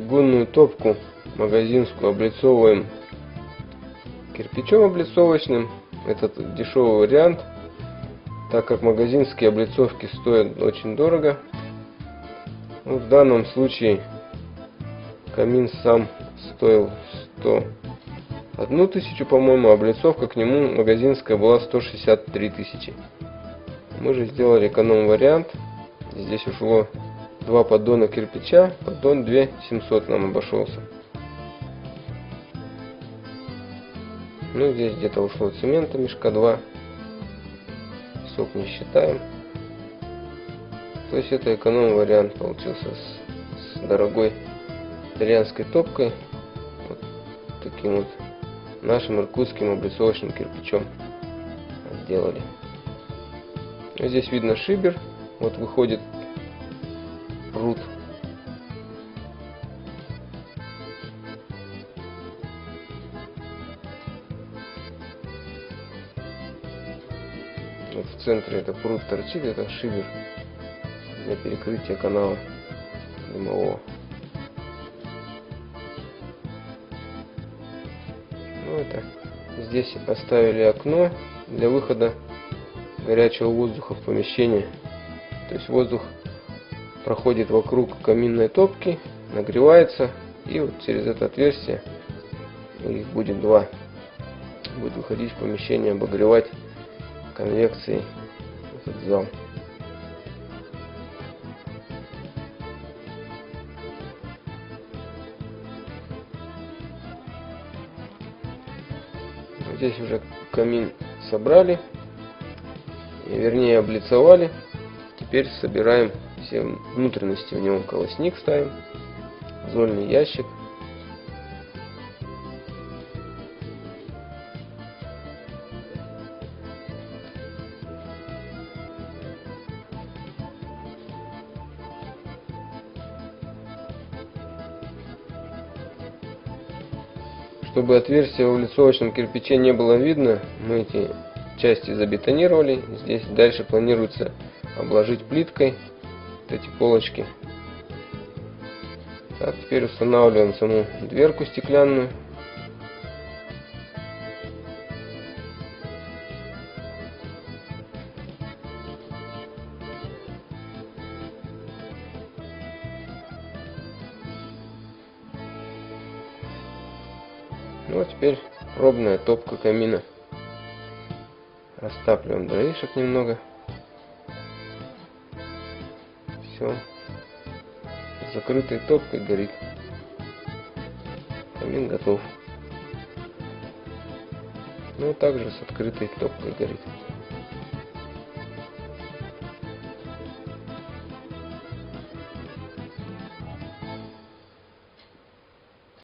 чугунную топку магазинскую облицовываем кирпичом облицовочным. Этот дешевый вариант, так как магазинские облицовки стоят очень дорого. В данном случае камин сам стоил 101 тысячу, по-моему, облицовка к нему магазинская была 163 тысячи. Мы же сделали эконом-вариант. Здесь ушло 2 поддона кирпича, поддон 2700 нам обошелся. Ну, здесь где-то ушло цемента мешка 2. Сок не считаем. То есть это эконом-вариант получился с дорогой итальянской топкой. Вот таким вот нашим иркутским облицовочным кирпичом сделали. Здесь видно шибер. Вот выходит пруд. Вот в центре это пруд торчит, это шибер для перекрытия канала дымового. Ну, это здесь оставили окно для выхода горячего воздуха в помещение. То есть воздух проходит вокруг каминной топки, нагревается, и вот через это отверстие, их будет 2, будет выходить в помещение, обогревать конвекцией этот зал. Здесь уже камин собрали, вернее облицовали. Теперь собираем все внутренности в него. Колосник ставим, зольный ящик. Чтобы отверстия в облицовочном кирпиче не было видно, мы эти части забетонировали. Здесь дальше планируется обложить плиткой вот эти полочки. Так, теперь устанавливаем саму дверку стеклянную. Ну а теперь пробная топка камина. Растапливаем дровишек немного. Все. С закрытой топкой горит. Камин готов. Ну также с открытой топкой горит.